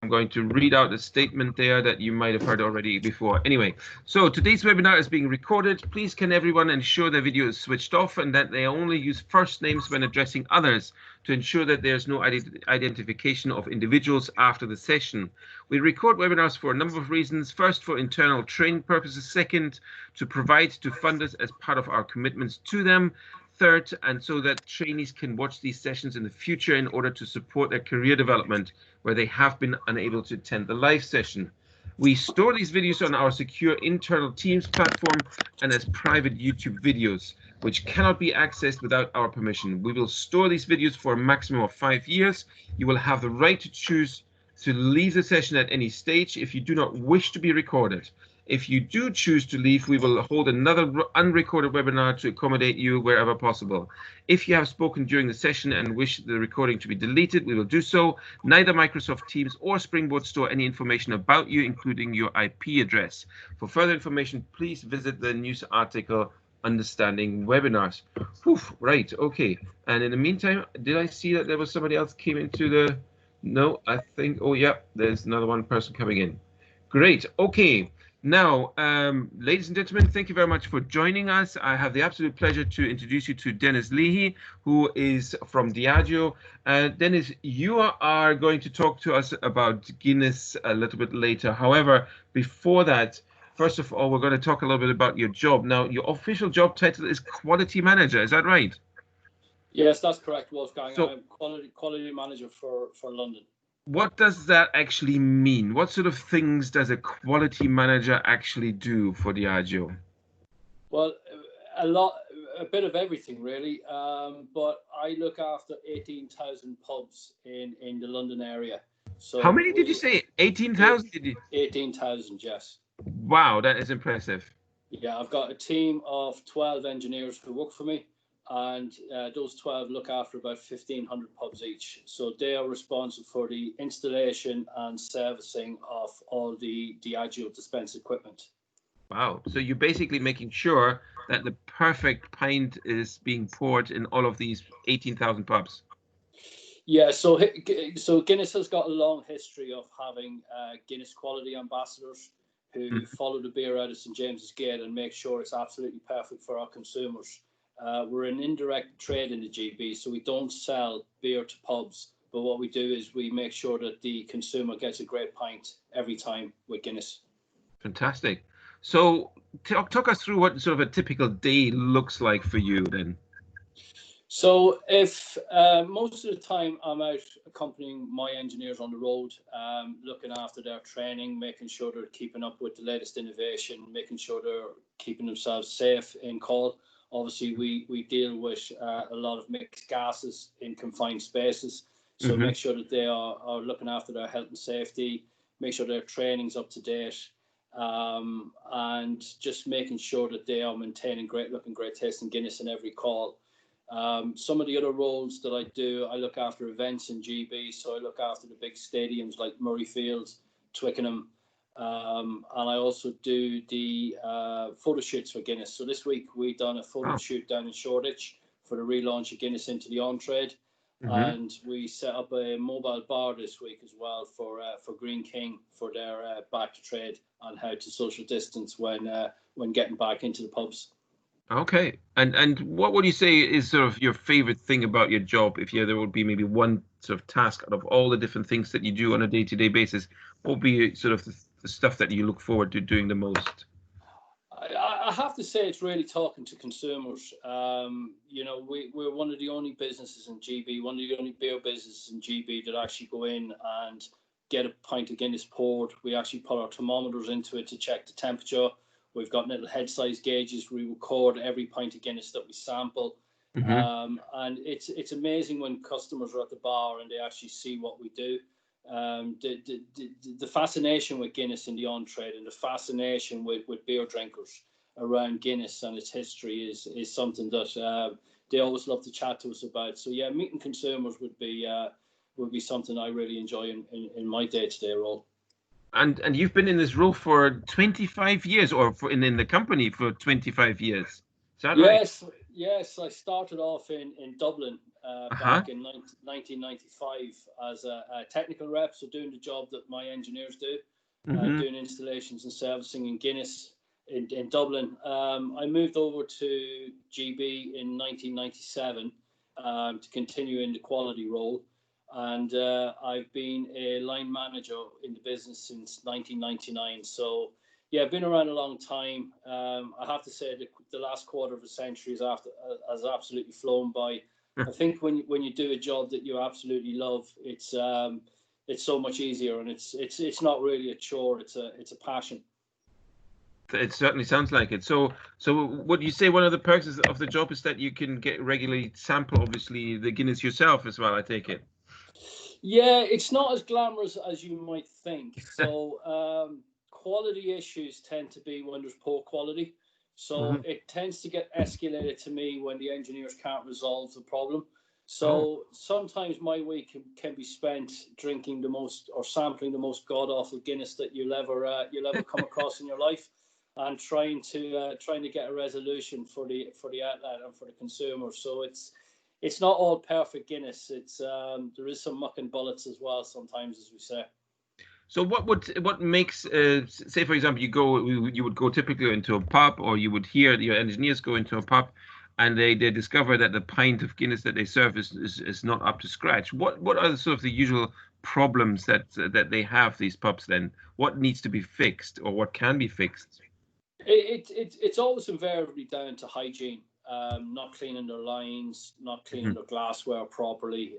I'm going to read out a statement there that you might have heard already before. Anyway, so today's webinar is being recorded. Please can everyone ensure their video is switched off and that they only use first names when addressing others to ensure that there's no identification of individuals after the session. We record webinars for a number of reasons. First, for internal training purposes. Second, to provide to funders as part of our commitments to them. Third, and so that trainees can watch these sessions in the future in order to support their career development where they have been unable to attend the live session. We store these videos on our secure internal Teams platform and as private YouTube videos, which cannot be accessed without our permission. We will store these videos for a maximum of 5 years. You will have the right to choose to leave the session at any stage if you do not wish to be recorded. If you do choose to leave, we will hold another unrecorded webinar to accommodate you wherever possible. If you have spoken during the session and wish the recording to be deleted, we will do so. Neither Microsoft Teams or Springboard store any information about you, including your IP address. For further information, please visit the news article Understanding Webinars. Oof, right, okay. And in the meantime, did I see that there was somebody else came into the... No, I think... Oh, yeah, there's another one person coming in. Great, okay. Now, ladies and gentlemen, thank you very much for joining us. I have the absolute pleasure to introduce you to Denis Leahy, who is from Diageo. Denis, you are going to talk to us about Guinness a little bit later. However, before that, first of all, we're going to talk a little bit about your job. Now, your official job title is Quality Manager. Is that right? Yes, that's correct, Wolfgang. So, I'm quality manager for London. What does that actually mean? What sort of things does a quality manager actually do for Diageo? Well, a bit of everything really. But I look after 18,000 pubs in the London area. So how many did you say? 18,000? 18,000, yes. Wow, that is impressive. Yeah, I've got a team of 12 engineers who work for me. And those 12 look after about 1,500 pubs each. So they are responsible for the installation and servicing of all the Diageo dispense equipment. Wow. So you're basically making sure that the perfect pint is being poured in all of these 18,000 pubs. Yeah, so Guinness has got a long history of having Guinness quality ambassadors who follow the beer out of St. James's Gate and make sure it's absolutely perfect for our consumers. We're an indirect trade in the GB, so we don't sell beer to pubs. But what we do is we make sure that the consumer gets a great pint every time with Guinness. Fantastic. So talk us through what sort of a typical day looks like for you then. So if most of the time I'm out accompanying my engineers on the road, looking after their training, making sure they're keeping up with the latest innovation, making sure they're keeping themselves safe in call. Obviously, we deal with a lot of mixed gases in confined spaces. So make sure that they are looking after their health and safety, make sure their training's up to date, and just making sure that they are maintaining great looking, great tasting Guinness in every call. Some of the other roles that I do, I look after events in GB. So I look after the big stadiums like Murrayfield, Twickenham. And I also do the photo shoots for Guinness. So this week we've done a photo shoot down in Shoreditch for the relaunch of Guinness into the on-trade. And we set up a mobile bar this week as well for Green King for their back to trade and how to social distance when getting back into the pubs. Okay. And what would you say is sort of your favorite thing about your job? If there would be maybe one sort of task out of all the different things that you do on a day-to-day basis, what would be sort of the stuff that you look forward to doing the most? I have to say it's really talking to consumers. We're one of the only businesses in GB, one of the only beer businesses in GB that actually go in and get a pint of Guinness poured. We actually put our thermometers into it to check the temperature. We've got little head size gauges. We record every pint of Guinness that we sample. And it's amazing when customers are at the bar and they actually see what we do. The fascination with Guinness in the on-trade and the fascination with beer drinkers around Guinness and its history is something that they always love to chat to us about. So yeah, meeting consumers would be something I really enjoy in my day-to-day role. And you've been in this role for 25 years, or in the company for 25 years. Is that right? Yes, I started off in Dublin Uh-huh. back in 1995 as a technical rep, so doing the job that my engineers do, Mm-hmm. doing installations and servicing in Guinness in Dublin. I moved over to GB in 1997 to continue in the quality role, and I've been a line manager in the business since 1999. So yeah, I've been around a long time. I have to say the last quarter of a century has absolutely flown by. I think when you do a job that you absolutely love, it's so much easier, and it's not really a chore. It's a passion. It certainly sounds like it. So what you say one of the perks of the job is that you can get regularly sample, obviously, the Guinness yourself as well, I take it. Yeah, it's not as glamorous as you might think. So quality issues tend to be when there's poor quality. So Hmm. it tends to get escalated to me when the engineers can't resolve the problem. Oh, So sometimes my week can be spent drinking the most or sampling the most god awful Guinness that you'll ever come across in your life, and trying to get a resolution for the outlet and for the consumer. So it's not all perfect Guinness. It's there is some mucking bullets as well sometimes, as we say. so what makes say for example you would go typically into a pub, or you would hear your engineers go into a pub, and they discover that the pint of Guinness that they serve is not up to scratch. What are the sort of the usual problems that they have, these pubs then? What needs to be fixed, or what can be fixed? It's always invariably down to hygiene. Not cleaning their lines, not cleaning Hmm. their glassware properly.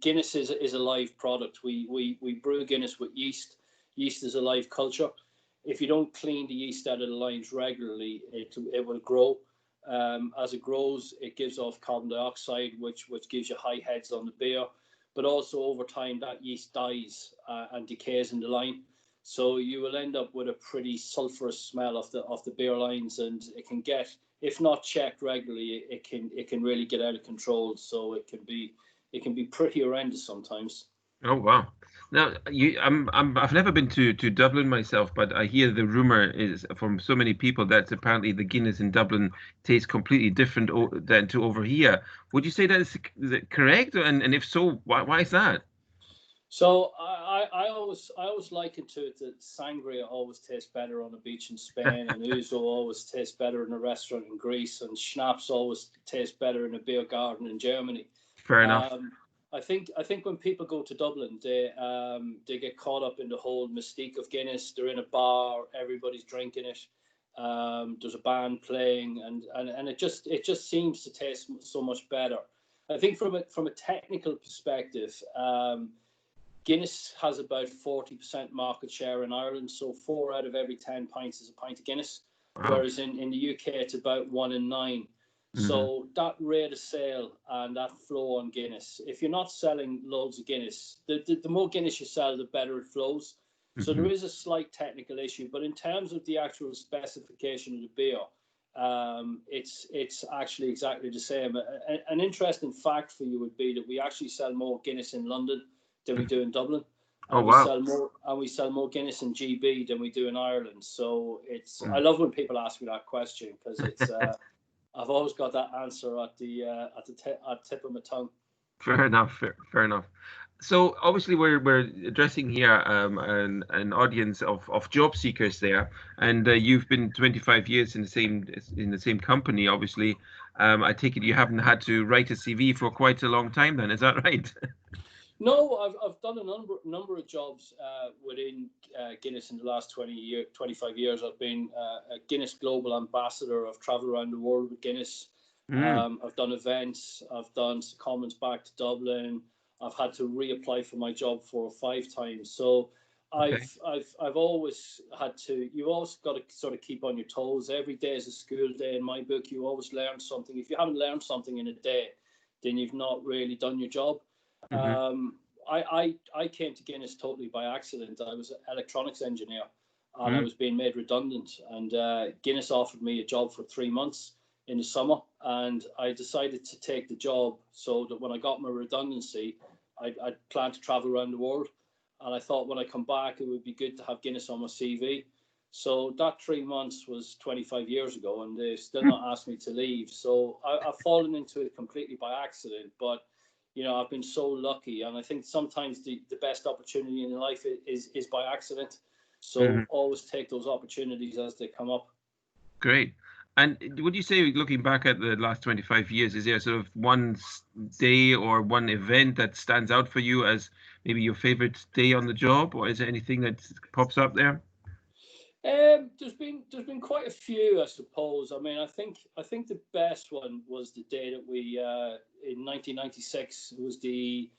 Guinness is a live product. We brew Guinness with yeast. Yeast is a live culture. If you don't clean the yeast out of the lines regularly, it will grow. As it grows, it gives off carbon dioxide, which gives you high heads on the beer. But also over time, that yeast dies and decays in the line. So you will end up with a pretty sulphurous smell of the beer lines, and it can get, if not checked regularly, it can really get out of control. So it can be pretty horrendous sometimes. Oh wow! Now I've never been to Dublin myself, but I hear the rumor is from so many people that apparently the Guinness in Dublin tastes completely different than to over here. Would you say is it correct? And if so, why is that? So I always liken to it that sangria always tastes better on a beach in Spain, and ouzo always tastes better in a restaurant in Greece, and schnapps always tastes better in a beer garden in Germany. Fair enough. Um, I think when people go to Dublin, they get caught up in the whole mystique of Guinness. They're in a bar, everybody's drinking it. There's a band playing, and it just seems to taste so much better. I think from a technical perspective, Guinness has about 40% market share in Ireland, so 4 out of every 10 pints is a pint of Guinness, Wow. whereas in the UK it's about 1 in 9. Hmm. So that rate of sale and that flow on Guinness, if you're not selling loads of Guinness, the more Guinness you sell, the better it flows. So there Hmm. is a slight technical issue, but in terms of the actual specification of the beer, it's actually exactly the same. An interesting fact for you would be that we actually sell more Guinness in London than we do in Dublin, Oh and wow. we sell more Guinness in GB than we do in Ireland. So I Mm. love when people ask me that question, because I've always got that answer at tip of my tongue. Fair enough. Fair enough. So obviously we're addressing here an audience of job seekers there, and you've been 25 years in the same company. Obviously, I take it you haven't had to write a CV for quite a long time. Then is that right? No, I've done a number of jobs within Guinness in the last 25 years. I've been a Guinness Global Ambassador. I've travelled around the world with Guinness. Mm, I've done events. I've done comments back to Dublin. I've had to reapply for my job 4 or 5 times. So okay. I've always had to. You always got to sort of keep on your toes. Every day is a school day in my book. You always learn something. If you haven't learned something in a day, then you've not really done your job. Hmm. Um, I came to Guinness totally by accident. I was an electronics engineer, and I Mm, was being made redundant. And Guinness offered me a job for 3 months in the summer, and I decided to take the job so that when I got my redundancy, I planned to travel around the world. And I thought when I come back, it would be good to have Guinness on my CV. So that 3 months was 25 years ago, and they still not asked me to leave. So I've fallen into it completely by accident. But I've been so lucky, and I think sometimes the best opportunity in life is by accident. So always take those opportunities as they come up. Great. And would you say, looking back at the last 25 years, is there sort of one day or one event that stands out for you as maybe your favorite day on the job, or is there anything that pops up there? There's been quite a few, I suppose. I mean, I think the best one was the day that we in 1996. It was the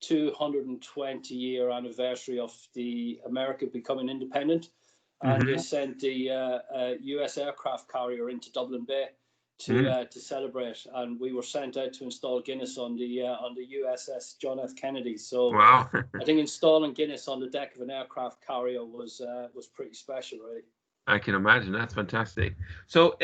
220-year anniversary of the America becoming independent, and they sent the U.S. aircraft carrier into Dublin Bay to celebrate, and we were sent out to install Guinness on the USS John F. Kennedy. So Wow. I think installing Guinness on the deck of an aircraft carrier was pretty special, really. I can imagine. That's fantastic. So,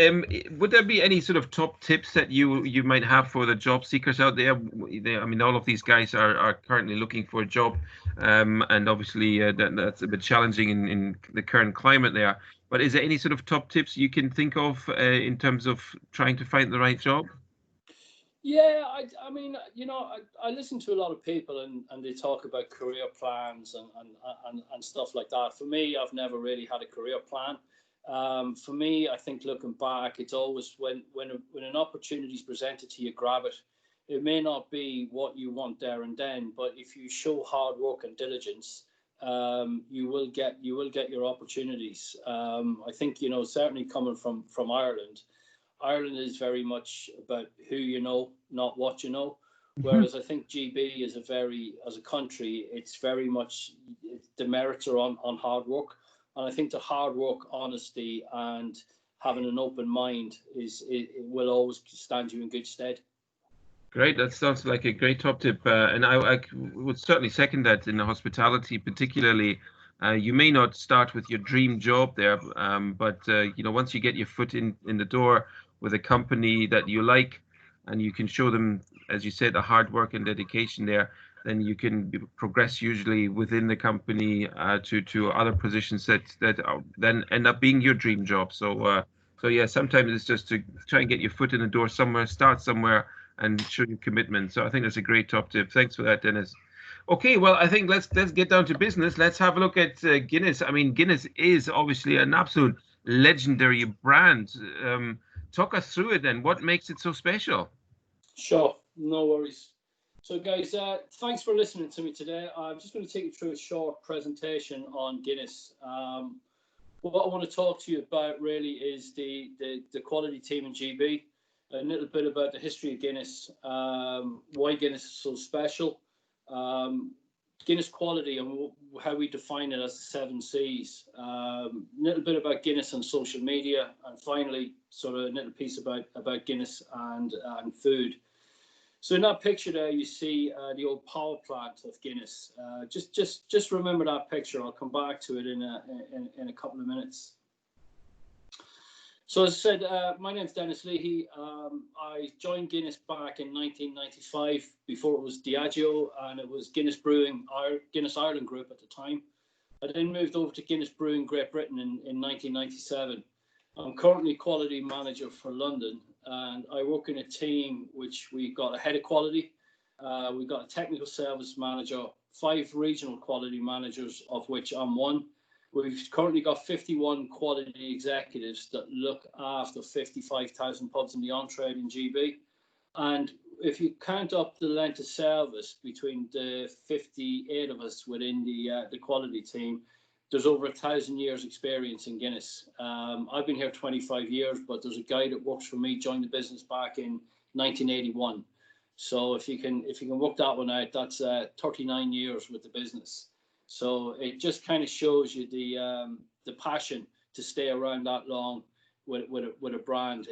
would there be any sort of top tips that you might have for the job seekers out there? I mean, all of these guys are currently looking for a job, and obviously that's a bit challenging in the current climate there. But is there any sort of top tips you can think of in terms of trying to find the right job? Yeah, I mean, I listen to a lot of people, and they talk about career plans and stuff like that. For me, I've never really had a career plan. For me, I think looking back, it's always when an opportunity is presented to you, grab it. It may not be what you want there and then, but if you show hard work and diligence, you will get your opportunities. I think certainly coming from Ireland. Ireland is very much about who you know, not what you know. Whereas I think GB is as a country, it's very much the merits are on hard work. And I think the hard work, honesty, and having an open mind it will always stand you in good stead. Great, that sounds like a great top tip, and I would certainly second that in the hospitality, particularly. You may not start with your dream job there, but once you get your foot in the door with a company that you like, and you can show them, as you said, the hard work and dedication there, then you can progress usually within the company to other positions that then end up being your dream job. So yeah, sometimes it's just to try and get your foot in the door somewhere, start somewhere and show your commitment. So I think that's a great top tip. Thanks for that, Dennis. Okay, well, I think let's get down to business. Let's have a look at Guinness. I mean, Guinness is obviously an absolute legendary brand. Talk us through it then. What makes it so special? Sure, no worries. So, guys, thanks for listening to me today. I'm just going to take you through a short presentation on Guinness. What I want to talk to you about really is the quality team in GB. A little bit about the history of Guinness, why Guinness is so special, Guinness quality and how we define it as the 7 C's, a little bit about Guinness and social media, and finally, sort of a little piece about Guinness and food. So in that picture there, you see the old power plant of Guinness. Just remember that picture. I'll come back to it in a couple of minutes. So as I said, my name's Denis Leahy. I joined Guinness back in 1995. Before it was Diageo, and it was Guinness Ireland Group at the time. I then moved over to Guinness Brewing Great Britain in 1997. I'm currently quality manager for London, and I work in a team which we got a head of quality, we've got a technical service manager, 5 regional quality managers, of which I'm one. We've currently got 51 quality executives that look after 55,000 pubs in the on-trade in GB. And if you count up the length of service between the 58 of us within the quality team, there's over 1,000 years experience in Guinness. I've been here 25 years, but there's a guy that works for me, joined the business back in 1981. So if you can work that one out, that's 39 years with the business. So it just kind of shows you the passion to stay around that long with a brand.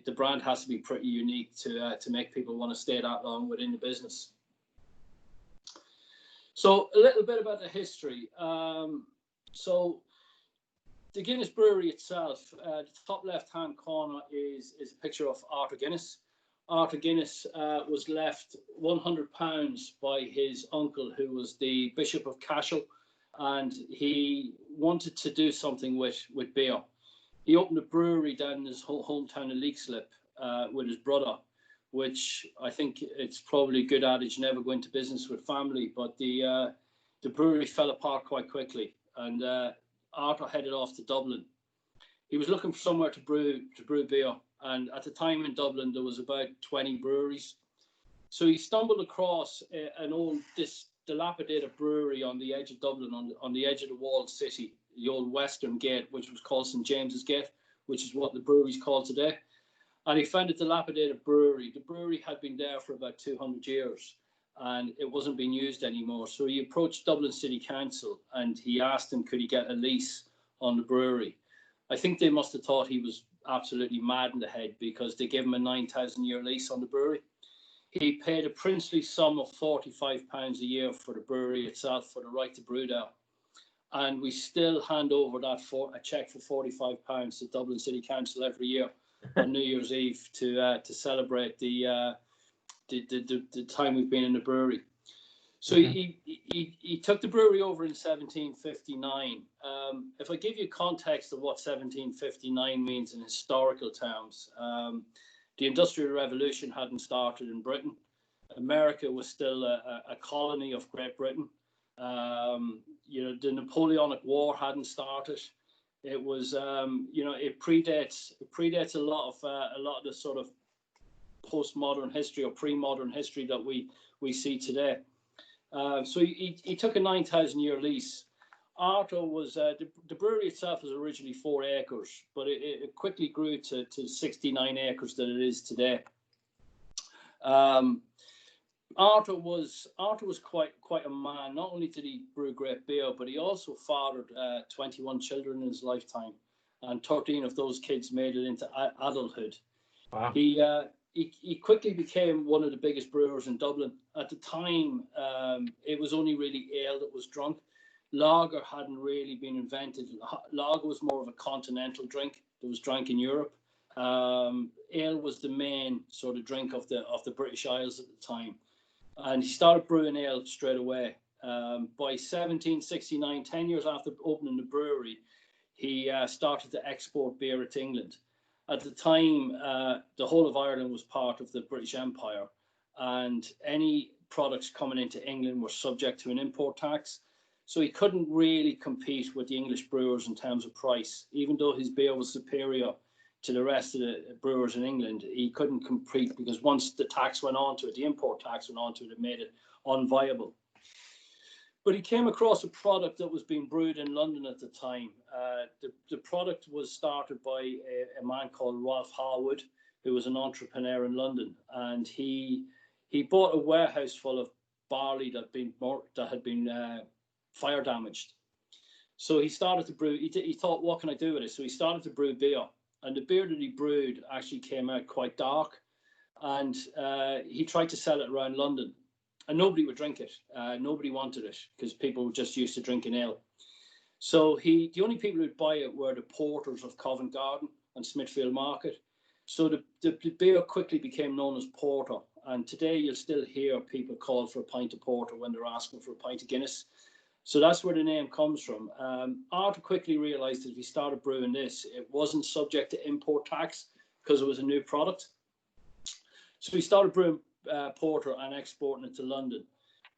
The brand has to be pretty unique to make people want to stay that long within the business. So a little bit about the history. So the Guinness brewery itself, the top left-hand corner is a picture of Arthur Guinness. Arthur Guinness was left £100 by his uncle, who was the Bishop of Cashel, and he wanted to do something with beer. He opened a brewery down in his hometown of Leixlip with his brother, which I think it's probably a good adage, never go into business with family, but the brewery fell apart quite quickly, and Arthur headed off to Dublin. He was looking for somewhere to brew beer, and at the time in Dublin there was about 20 breweries. So he stumbled across an old dilapidated brewery on the edge of Dublin, on the edge of the walled city, the old Western Gate, which was called St. James's Gate, which is what the brewery's called today. And he found a dilapidated brewery. The brewery had been there for about 200 years, and it wasn't being used anymore. So he approached Dublin City Council, and he asked them, could he get a lease on the brewery? I think they must have thought he was absolutely mad in the head, because they gave him a 9,000-year lease on the brewery. He paid a princely sum of £45 a year for the brewery itself, for the right to brew there. And we still hand over that for a cheque for £45 to Dublin City Council every year on New Year's Eve to celebrate the time we've been in the brewery. So he took the brewery over in 1759. If I give you context of what 1759 means in historical terms, the Industrial Revolution hadn't started in Britain. America was still a colony of Great Britain. The Napoleonic War hadn't started. It was, it predates a lot of the sort of postmodern history or pre-modern history that we see today. So he took a 9,000-year lease. Arthur was the brewery itself was originally 4 acres, but it quickly grew to 69 acres that it is today. Arthur was quite a man. Not only did he brew great beer, but he also fathered 21 children in his lifetime, and 13 of those kids made it into adulthood. Wow. He quickly became one of the biggest brewers in Dublin. At the time, it was only really ale that was drunk. Lager hadn't really been invented. Lager was more of a continental drink that was drank in Europe. Ale was the main sort of drink of the British Isles at the time. And he started brewing ale straight away. By 1769, 10 years after opening the brewery, he started to export beer to England. At the time, the whole of Ireland was part of the British Empire, and any products coming into England were subject to an import tax. So he couldn't really compete with the English brewers in terms of price. Even though his beer was superior to the rest of the brewers in England, he couldn't compete, because once the tax went on to it, the import tax went on to it, it made it unviable. But he came across a product that was being brewed in London at the time. The product was started by a man called Ralph Harwood, who was an entrepreneur in London, and he bought a warehouse full of barley that had been fire damaged. So he started to brew. He thought, what can I do with it? So he started to brew beer, and the beer that he brewed actually came out quite dark, and he tried to sell it around London. And nobody would drink it. Nobody wanted it, because people were just used to drinking ale. So the only people who'd buy it were the porters of Covent Garden and Smithfield Market. So the beer quickly became known as porter. And today you'll still hear people call for a pint of porter when they're asking for a pint of Guinness. So that's where the name comes from. Arthur quickly realised that if he started brewing this, it wasn't subject to import tax because it was a new product. So he started brewing porter and exporting it to London.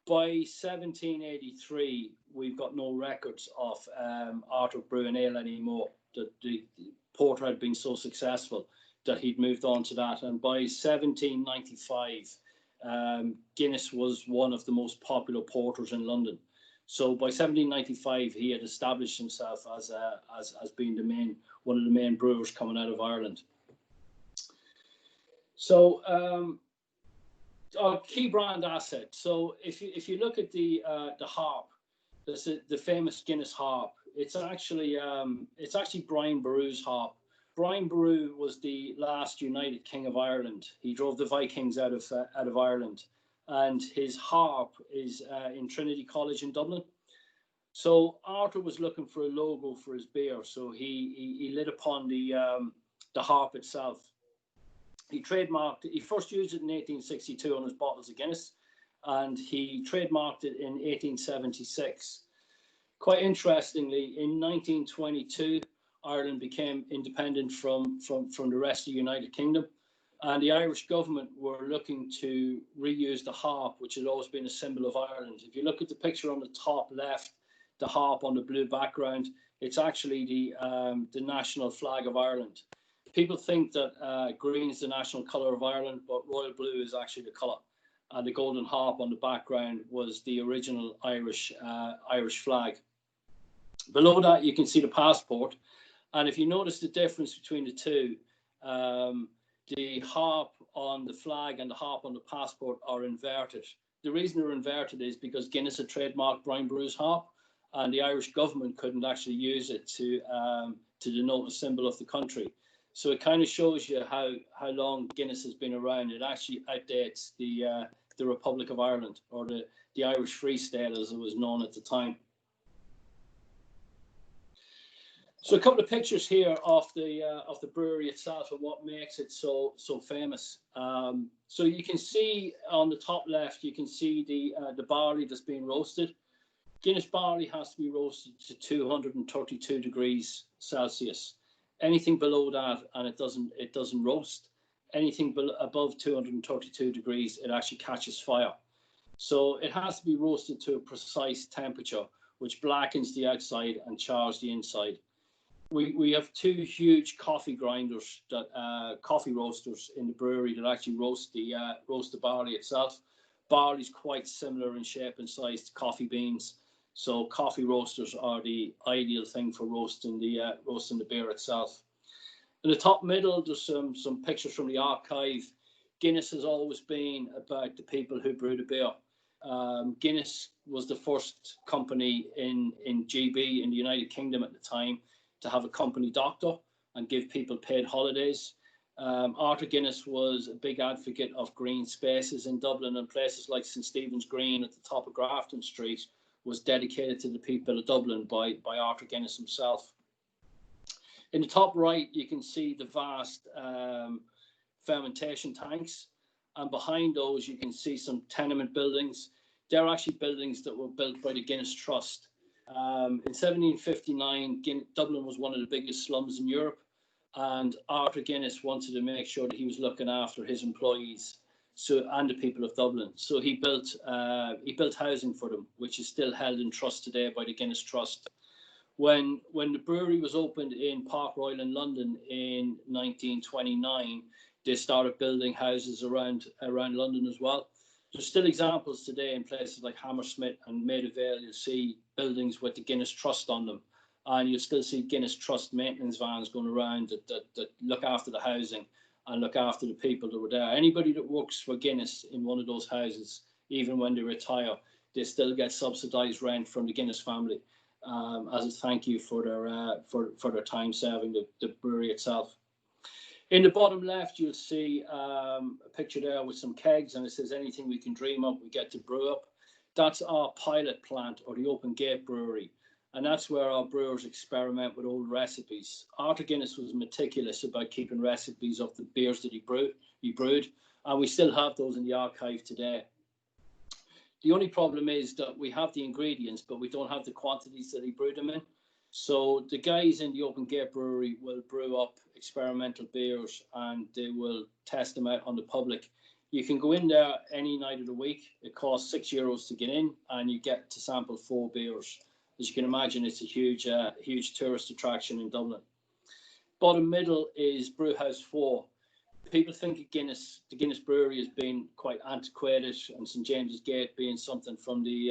By 1783, we've got no records of Arthur brewing ale anymore. The porter had been so successful that he'd moved on to that. And by 1795, Guinness was one of the most popular porters in London. So by 1795, he had established himself as being one of the main brewers coming out of Ireland. So our key brand asset. So if you look at the harp, the famous Guinness harp, it's actually Brian Boru's harp. Brian Boru was the last United King of Ireland. He drove the Vikings out of Ireland, and his harp is in Trinity College in Dublin. So Arthur was looking for a logo for his beer, so he lit upon the harp itself. He first used it in 1862 on his bottles of Guinness, and he trademarked it in 1876. Quite interestingly, in 1922, Ireland became independent from the rest of the United Kingdom, and the Irish government were looking to reuse the harp, which had always been a symbol of Ireland. If you look at the picture on the top left, the harp on the blue background, it's actually the national flag of Ireland. People think that green is the national colour of Ireland, but royal blue is actually the colour. And the golden harp on the background was the original Irish flag. Below that, you can see the passport. And if you notice the difference between the two, the harp on the flag and the harp on the passport are inverted. The reason they're inverted is because Guinness had trademarked Brian Brew's harp, and the Irish government couldn't actually use it to denote a symbol of the country. So it kind of shows you how long Guinness has been around. It actually outdates the Republic of Ireland, or the Irish Free State as it was known at the time. So a couple of pictures here of the brewery itself and what makes it so famous. So you can see on the top left, you can see the barley that's being roasted. Guinness barley has to be roasted to 232 degrees Celsius. Anything below that and it doesn't roast. Anything above 232 degrees, it actually catches fire. So it has to be roasted to a precise temperature, which blackens the outside and chars the inside. We have two huge coffee grinders, coffee roasters in the brewery that actually roast the barley itself. Barley is quite similar in shape and size to coffee beans, so coffee roasters are the ideal thing for roasting the beer itself. In the top middle, there's some pictures from the archive. Guinness has always been about the people who brew the beer. Guinness was the first company in GB in the United Kingdom at the time to have a company doctor and give people paid holidays. Arthur Guinness was a big advocate of green spaces in Dublin, and places like St. Stephen's Green at the top of Grafton Street was dedicated to the people of Dublin by Arthur Guinness himself. In the top right, you can see the vast fermentation tanks, and behind those you can see some tenement buildings. They're actually buildings that were built by the Guinness Trust. In 1759, Dublin was one of the biggest slums in Europe, and Arthur Guinness wanted to make sure that he was looking after his employees and the people of Dublin. So he built housing for them, which is still held in trust today by the Guinness Trust. When the brewery was opened in Park Royal in London in 1929, they started building houses around London as well. There's still examples today in places like Hammersmith and Maida Vale. You'll see buildings with the Guinness Trust on them, and you'll still see Guinness Trust maintenance vans going around that look after the housing and look after the people that were there. Anybody that works for Guinness in one of those houses, even when they retire, they still get subsidised rent from the Guinness family as a thank you for their time serving the brewery itself. In the bottom left, you'll see a picture there with some kegs, and it says anything we can dream up, we get to brew up. That's our pilot plant, or the Open Gate Brewery, and that's where our brewers experiment with old recipes. Arthur Guinness was meticulous about keeping recipes of the beers that he brewed, and we still have those in the archive today. The only problem is that we have the ingredients, but we don't have the quantities that he brewed them in. So the guys in the Open Gate Brewery will brew up experimental beers and they will test them out on the public. You can go in there any night of the week. It costs €6 to get in, and you get to sample 4 beers. As you can imagine, it's a huge tourist attraction in Dublin. Bottom middle is Brewhouse 4. People think of the Guinness Brewery as being quite antiquated, and St James's Gate being something from the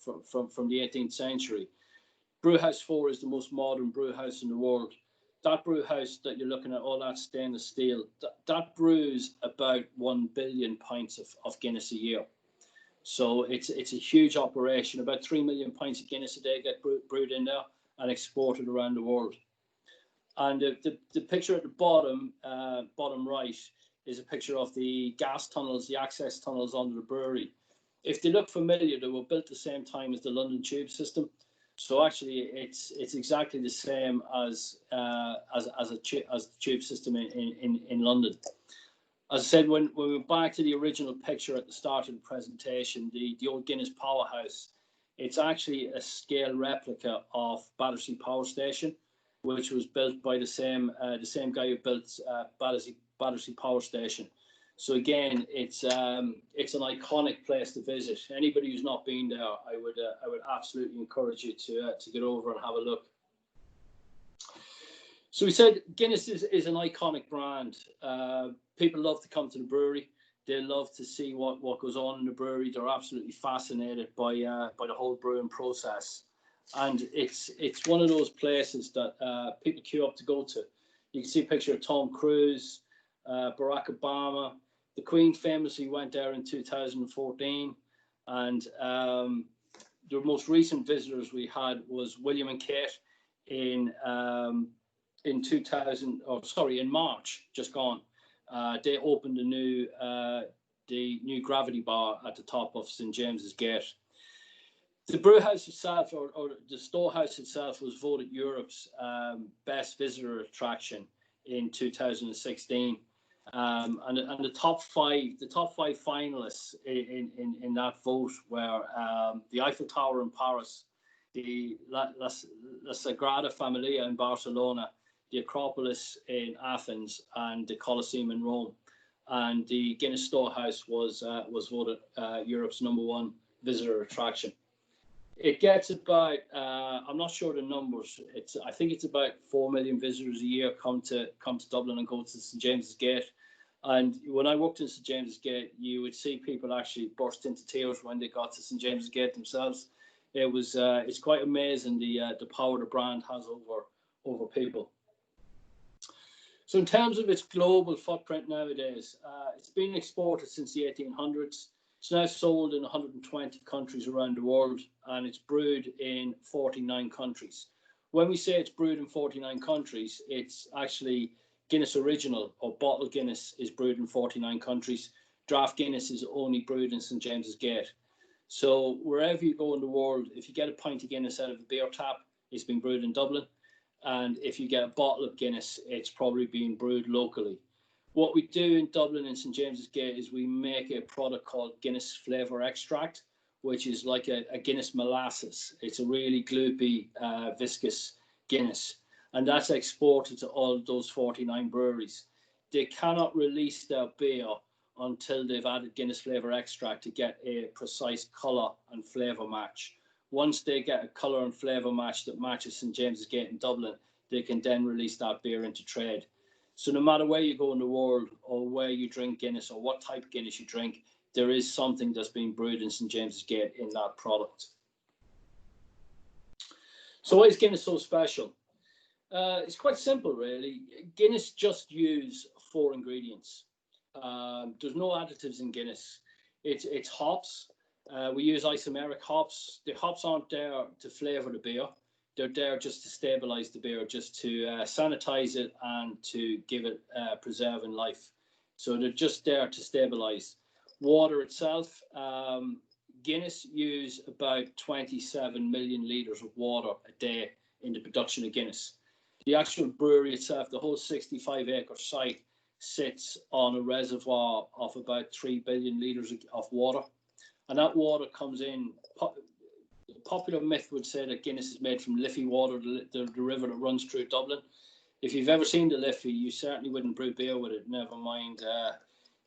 18th century. Brewhouse 4 is the most modern brewhouse in the world. That brewhouse that you're looking at, all that stainless steel, that brews about 1 billion pints of Guinness a year. So it's a huge operation. About 3 million pints of Guinness a day get brewed in there and exported around the world. And the picture at the bottom right is a picture of the gas tunnels, the access tunnels under the brewery. If they look familiar, they were built the same time as the London tube system. So actually, it's exactly the same as the tube system in London. As I said, when we went back to the original picture at the start of the presentation, the old Guinness powerhouse, It's actually a scale replica of Battersea Power Station, which was built by the same guy who built Battersea Power Station. So again, it's an iconic place to visit. Anybody who's not been there, I would absolutely encourage you to get over and have a look. So we said Guinness is an iconic brand. People love to come to the brewery. They love to see what goes on in the brewery. They're absolutely fascinated by the whole brewing process, and it's one of those places that people queue up to go to. You can see a picture of Tom Cruise, Barack Obama. The Queen famously went there in 2014, and the most recent visitors we had was William and Kate in March, just gone. They opened the new gravity bar at the top of St James's Gate. The brew house itself, or the storehouse itself, was voted Europe's best visitor attraction in 2016. And the top five finalists in that vote were the Eiffel Tower in Paris, the La Sagrada Familia in Barcelona, the Acropolis in Athens, and the Colosseum in Rome. And the Guinness Storehouse was voted Europe's #1 visitor attraction. It gets about, I'm not sure the numbers. I think it's about 4 million visitors a year come to Dublin and go to St James's Gate. And when I walked in St James's Gate, you would see people actually burst into tears when they got to St James's Gate themselves. It's quite amazing the power the brand has over people. So in terms of its global footprint nowadays, it's been exported since the 1800s. It's now sold in 120 countries around the world, and it's brewed in 49 countries. When we say it's brewed in 49 countries, it's actually Guinness Original or bottled Guinness is brewed in 49 countries. Draft Guinness is only brewed in St James's Gate. So wherever you go in the world, if you get a pint of Guinness out of a beer tap, it's been brewed in Dublin. And if you get a bottle of Guinness, it's probably being brewed locally. What we do in Dublin and St James's Gate is we make a product called Guinness Flavour Extract, which is like a Guinness molasses. It's a really gloopy, viscous Guinness. And that's exported to all those 49 breweries. They cannot release their beer until they've added Guinness Flavour Extract to get a precise colour and flavour match. Once they get a colour and flavour match that matches St James's Gate in Dublin, they can then release that beer into trade. So no matter where you go in the world or where you drink Guinness or what type of Guinness you drink, there is something that's being brewed in St James's Gate in that product. So why is Guinness so special? It's quite simple, really. Guinness just use 4 ingredients. There's no additives in Guinness. It's hops. We use isomeric hops. The hops aren't there to flavour the beer. They're there just to stabilise the beer, just to sanitise it and to give it preserve in life. So they're just there to stabilise. Water itself, Guinness use about 27 million litres of water a day in the production of Guinness. The actual brewery itself, the whole 65-acre site, sits on a reservoir of about 3 billion litres of water. And that water comes in. Popular myth would say that Guinness is made from Liffey water, the river that runs through Dublin. If you've ever seen the Liffey, you certainly wouldn't brew beer with it. Never mind,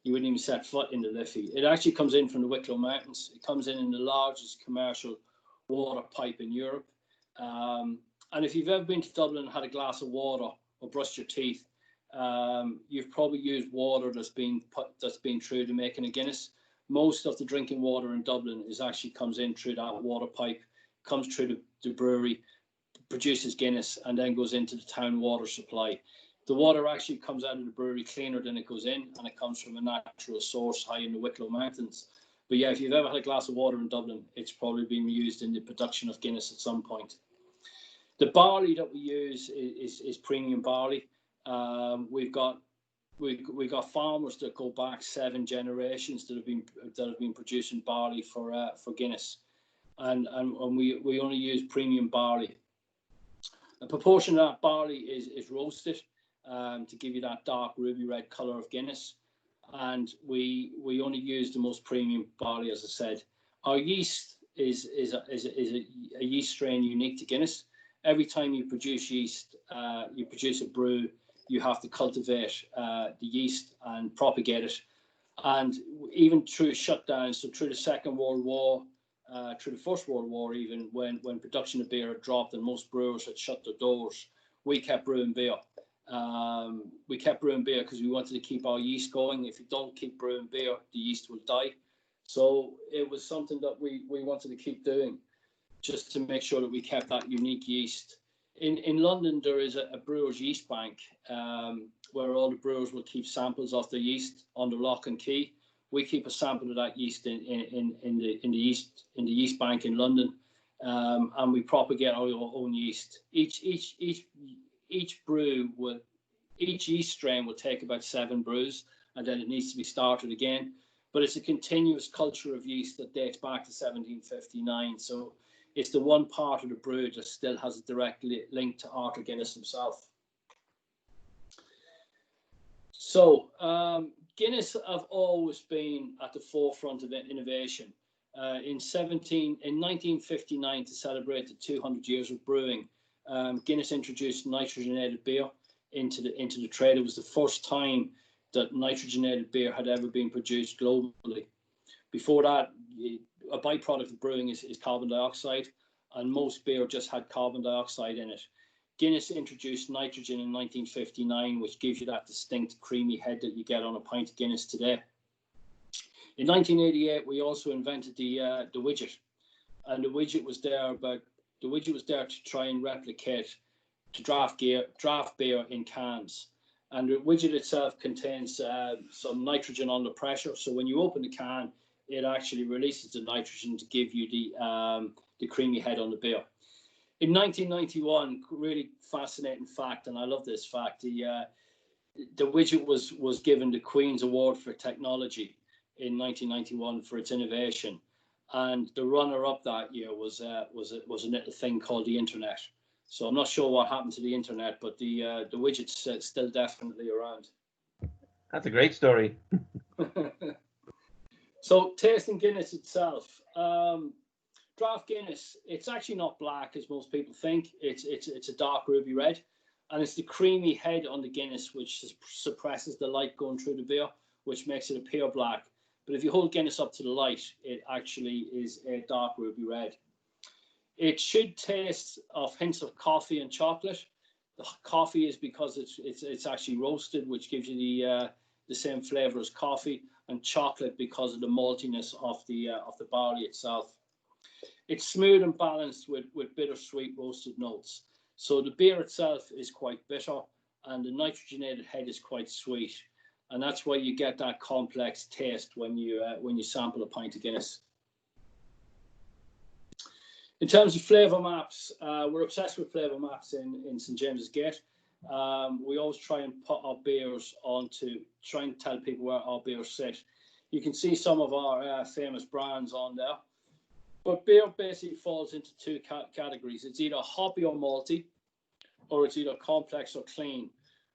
you wouldn't even set foot in the Liffey. It actually comes in from the Wicklow Mountains. It comes in the largest commercial water pipe in Europe. And if you've ever been to Dublin and had a glass of water or brushed your teeth, you've probably used water that's been through to making a Guinness. Most of the drinking water in Dublin actually comes in through that water pipe, comes through the brewery, produces Guinness, and then goes into the town water supply. The water actually comes out of the brewery cleaner than it goes in, and it comes from a natural source high in the Wicklow Mountains. But yeah, if you've ever had a glass of water in Dublin, it's probably been used in the production of Guinness at some point. The barley that we use is premium barley. We've got farmers that go back 7 generations that have been producing barley for Guinness, and we only use premium barley. A proportion of that barley is roasted to give you that dark ruby red colour of Guinness, and we only use the most premium barley, as I said. Our yeast is a yeast strain unique to Guinness. Every time you produce yeast, you produce a brew, you have to cultivate the yeast and propagate it. And even through shutdowns, so through the Second World War, through the First World War, even when production of beer had dropped and most brewers had shut their doors, we kept brewing beer. We kept brewing beer because we wanted to keep our yeast going. If you don't keep brewing beer, the yeast will die. So it was something that we wanted to keep doing, just to make sure that we kept that unique yeast. In London, there is a brewer's yeast bank where all the brewers will keep samples of the yeast under lock and key. We keep a sample of that yeast in the yeast bank in London, and we propagate our own yeast. Each yeast strain will take about 7 brews, and then it needs to be started again. But it's a continuous culture of yeast that dates back to 1759. So it's the one part of the brew that still has a direct link to Arthur Guinness himself. So Guinness have always been at the forefront of innovation. In 1959, to celebrate the 200 years of brewing, Guinness introduced nitrogenated beer into the trade. It was the first time that nitrogenated beer had ever been produced globally. Before that, a byproduct of brewing is carbon dioxide, and most beer just had carbon dioxide in it. Guinness introduced nitrogen in 1959, which gives you that distinct creamy head that you get on a pint of Guinness today. In 1988, we also invented the widget, and the widget was there to try and replicate to draft beer in cans. And the widget itself contains some nitrogen under pressure. So when you open the can, it actually releases the nitrogen to give you the creamy head on the beer. In 1991, really fascinating fact, and I love this fact, the widget was given the Queen's Award for Technology in 1991 for its innovation. And the runner-up that year was a little thing called the internet. So I'm not sure what happened to the internet, but the widget's still definitely around. That's a great story. So tasting Guinness itself, draft Guinness, it's actually not black as most people think. It's a dark ruby red, and it's the creamy head on the Guinness which suppresses the light going through the beer, which makes it appear black. But if you hold Guinness up to the light, it actually is a dark ruby red. It should taste of hints of coffee and chocolate. The coffee is because it's actually roasted, which gives you the same flavor as coffee, and chocolate because of the maltiness of the barley itself. It's smooth and balanced with bittersweet roasted notes. So the beer itself is quite bitter, and the nitrogenated head is quite sweet, and that's why you get that complex taste when you sample a pint of Guinness. In terms of flavour maps, we're obsessed with flavour maps in St James's Gate. We always try and put our beers try and tell people where our beers sit. You can see some of our famous brands on there. But beer basically falls into 2 categories. It's either hoppy or malty, or it's either complex or clean.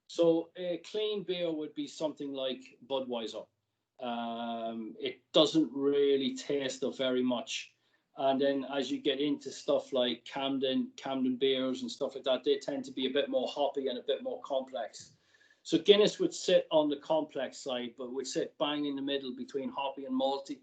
So a clean beer would be something like Budweiser. It doesn't really taste of very much. And then as you get into stuff like Camden beers and stuff like that, they tend to be a bit more hoppy and a bit more complex. So Guinness would sit on the complex side, but would sit bang in the middle between hoppy and malty.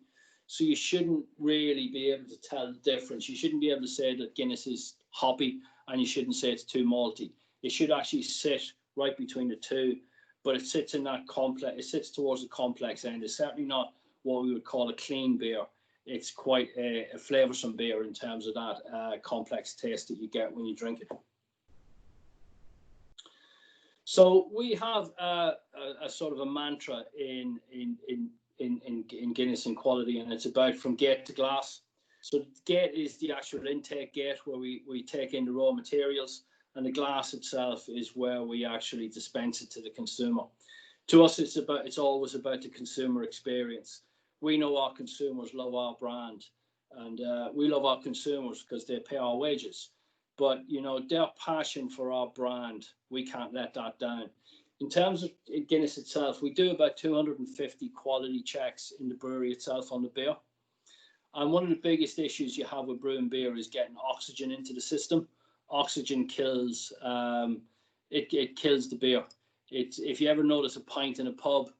So you shouldn't really be able to tell the difference. You shouldn't be able to say that Guinness is hoppy, and you shouldn't say it's too malty. It should actually sit right between the two, but it sits in that complex. It sits towards the complex end. It's certainly not what we would call a clean beer. It's quite a flavoursome beer in terms of that complex taste that you get when you drink it. So we have a sort of a mantra in Guinness in quality, and it's about from gate to glass. So the gate is the actual intake gate where we take in the raw materials, and the glass itself is where we actually dispense it to the consumer. To us, it's always about the consumer experience. We know our consumers love our brand, and we love our consumers because they pay our wages. But their passion for our brand, we can't let that down. In terms of Guinness itself, we do about 250 quality checks in the brewery itself on the beer. And one of the biggest issues you have with brewing beer is getting oxygen into the system. Oxygen kills it kills the beer. If you ever notice a pint in a pub,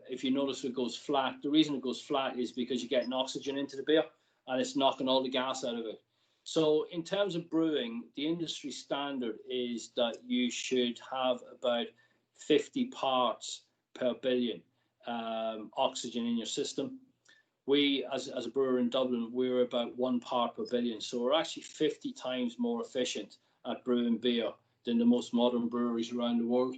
if you notice it goes flat, the reason it goes flat is because you're getting oxygen into the beer and it's knocking all the gas out of it. So in terms of brewing, the industry standard is that you should have about 50 parts per billion oxygen in your system. We, as a brewer in Dublin, we're about 1 part per billion. So we're actually 50 times more efficient at brewing beer than the most modern breweries around the world.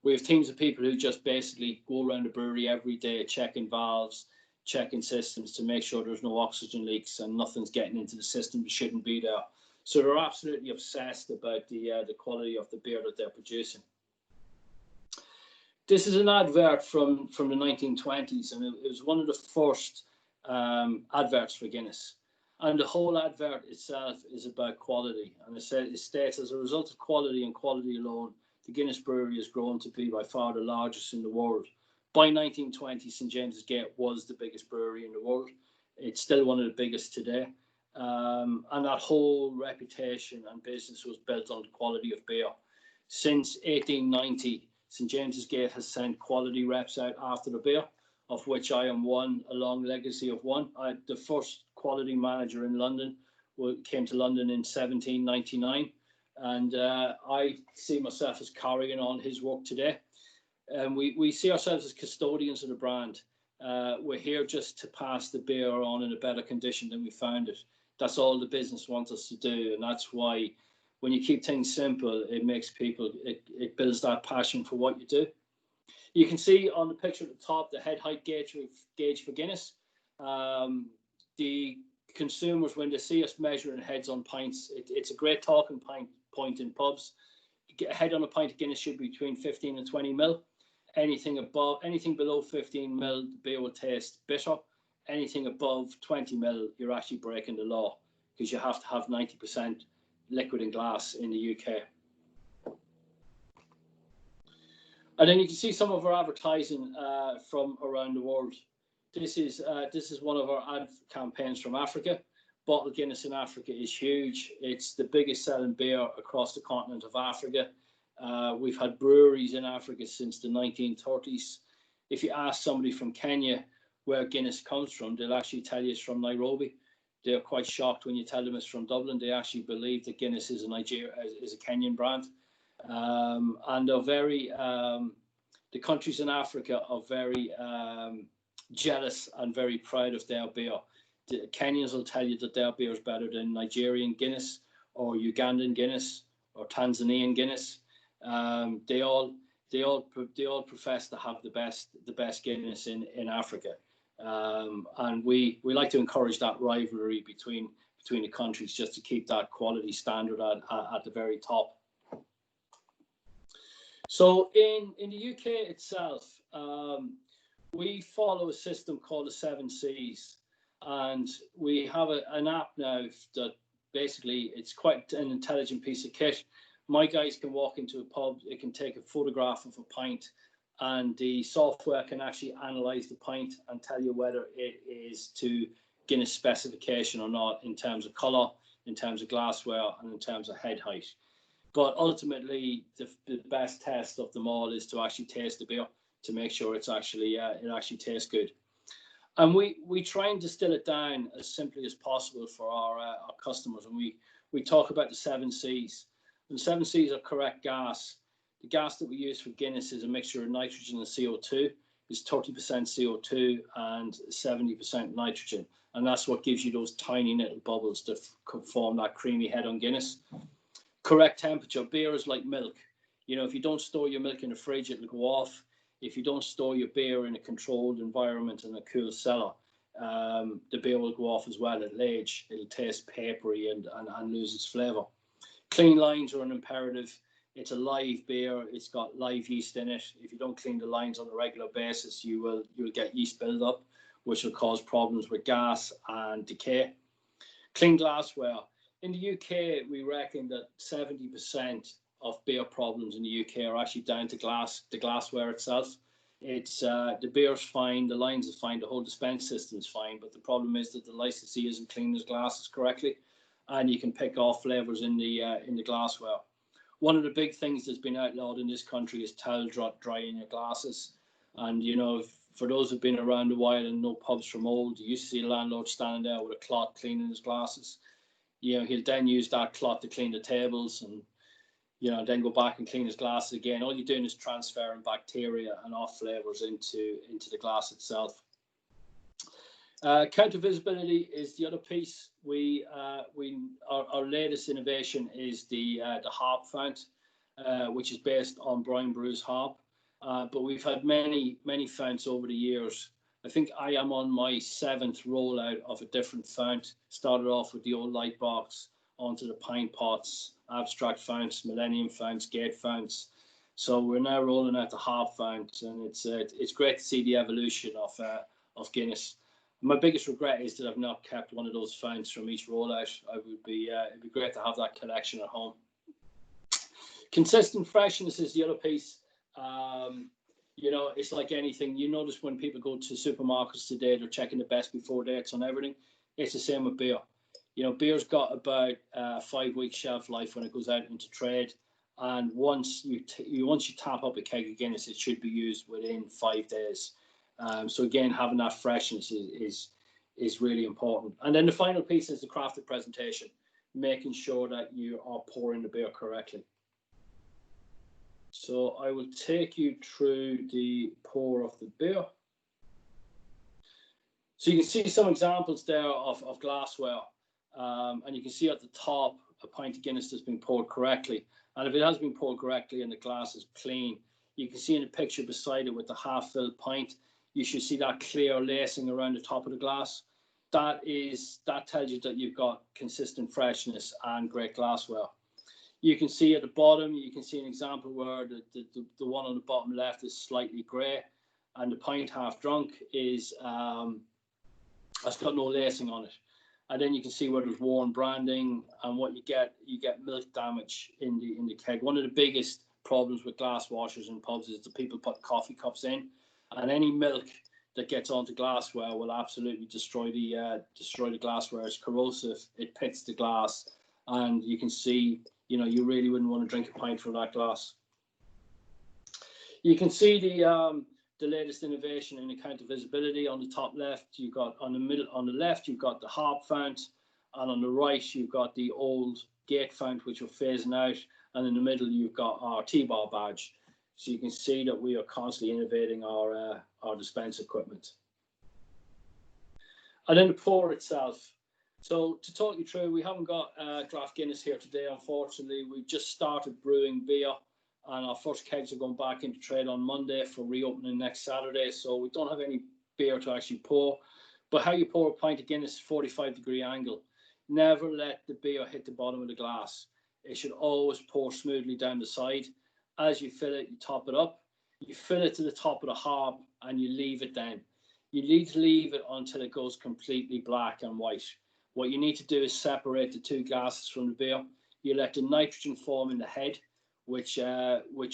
We have teams of people who just basically go around the brewery every day, checking valves, checking systems to make sure there's no oxygen leaks and nothing's getting into the system that shouldn't be there. So they're absolutely obsessed about the quality of the beer that they're producing. This is an advert from the 1920s, and it was one of the first adverts for Guinness. And the whole advert itself is about quality. And it states, as a result of quality and quality alone, the Guinness brewery has grown to be by far the largest in the world. By 1920, St. James's Gate was the biggest brewery in the world. It's still one of the biggest today. And that whole reputation and business was built on the quality of beer. Since 1890, St. James's Gate has sent quality reps out after the beer, of which I am one, a long legacy of one. The first quality manager in London came to London in 1799, and I see myself as carrying on his work today. And we see ourselves as custodians of the brand. We're here just to pass the beer on in a better condition than we found it. That's all the business wants us to do, and that's why when you keep things simple, it makes people, it builds that passion for what you do. You can see on the picture at the top the head height gauge for Guinness. The consumers, when they see us measuring heads on pints, it's a great talking point in pubs. A head on a pint of Guinness should be between 15 and 20 mil. Anything below 15 mil, the beer will taste bitter. Anything above 20 mil, you're actually breaking the law, because you have to have 90% liquid and glass in the UK. And then you can see some of our advertising from around the world. This is one of our ad campaigns from Africa. Bottled Guinness in Africa is huge. It's the biggest selling beer across the continent of Africa. We've had breweries in Africa since the 1930s. If you ask somebody from Kenya where Guinness comes from, they'll actually tell you it's from Nairobi. They're quite shocked when you tell them it's from Dublin. They actually believe that Guinness is a Kenyan brand. And they're very, the countries in Africa are very jealous and very proud of their beer. The Kenyans will tell you that their beer is better than Nigerian Guinness or Ugandan Guinness or Tanzanian Guinness. They all profess to have the best Guinness in Africa. And we like to encourage that rivalry between the countries, just to keep that quality standard at the very top. So in the UK itself, we follow a system called the 7 Cs, and we have an app now that basically it's quite an intelligent piece of kit. My guys can walk into a pub, it can take a photograph of a pint, and the software can actually analyze the pint and tell you whether it is to Guinness specification or not, in terms of colour, in terms of glassware, and in terms of head height. But ultimately, the best test of them all is to actually taste the beer to make sure it actually tastes good. And we try and distill it down as simply as possible for our customers. And we talk about the 7 Cs. And the 7 Cs are correct gas. The gas that we use for Guinness is a mixture of nitrogen and CO2. It's 30% CO2 and 70% nitrogen. And that's what gives you those tiny little bubbles that form that creamy head on Guinness. Correct temperature. Beer is like milk. You know, if you don't store your milk in the fridge, it'll go off. If you don't store your beer in a controlled environment in a cool cellar, the beer will go off as well. It'll age. It'll taste papery and lose its flavour. Clean lines are an imperative. It's a live beer. It's got live yeast in it. If you don't clean the lines on a regular basis, you'll get yeast build-up, which will cause problems with gas and decay. Clean glassware. In the UK, we reckon that 70% of beer problems in the UK are actually down to the glassware itself. It's the beer's fine, the lines are fine, the whole dispense system is fine, but the problem is that the licensee isn't cleaning his glasses correctly, and you can pick off flavors in the glassware. One of the big things that's been outlawed in this country is towel drying your glasses. And, you know, for those who've been around a while and know pubs from old, you used to see a landlord standing there with a cloth cleaning his glasses. You know, he'll then use that cloth to clean the tables and, you know, then go back and clean his glasses again. All you're doing is transferring bacteria and off flavors into the glass itself. Counter visibility is the other piece. Our latest innovation is the hop fount, which is based on Brian Brew's hop. But we've had many founts over the years. I think I am on my 7th rollout of a different fount. Started off with the old light box, onto the pint pots, abstract founts, millennium founts, gate founts. So we're now rolling out the hop fount, and it's great to see the evolution of Guinness. My biggest regret is that I've not kept one of those founts from each rollout. It'd be great to have that collection at home. Consistent freshness is the other piece. You know, it's like anything. You notice when people go to supermarkets today, they're checking the best before dates on everything. It's the same with beer. You know, beer's got about 5-week shelf life when it goes out into trade, and once you tap up a keg of Guinness, it should be used within 5 days. So again, having that freshness is really important. And then the final piece is the crafted presentation, making sure that you are pouring the beer correctly. So I will take you through the pour of the beer. So you can see some examples there of glassware, and you can see at the top a pint of Guinness that's been poured correctly. And if it has been poured correctly and the glass is clean, you can see in the picture beside it with the half-filled pint, you should see that clear lacing around the top of the glass. That tells you that you've got consistent freshness and great glassware. You can see at the bottom, you can see an example where the one on the bottom left is slightly grey, and the pint half drunk has got no lacing on it. And then you can see where there's worn branding, and what you get milk damage in the keg. One of the biggest problems with glass washers in pubs is that people put coffee cups in, and any milk that gets onto glassware will absolutely destroy the glassware. It's corrosive. It pits the glass, and you can see, you know, you really wouldn't want to drink a pint from that glass. You can see the latest innovation in account of visibility. On the top left, you've got on the left, you've got the hop fount, and on the right, you've got the old gate fount, which we're phasing out, and in the middle, you've got our T-bar badge. So you can see that we are constantly innovating our dispense equipment. And then the pour itself. So to talk you through, we haven't got draft Guinness here today, unfortunately. We just started brewing beer, and our first kegs are going back into trade on Monday for reopening next Saturday. So we don't have any beer to actually pour. But how you pour a pint of Guinness, 45-degree angle. Never let the beer hit the bottom of the glass. It should always pour smoothly down the side. As you fill it, you top it up. You fill it to the top of the hob, and you leave it then. You need to leave it until it goes completely black and white. What you need to do is separate the two glasses from the beer. You let the nitrogen form in the head, which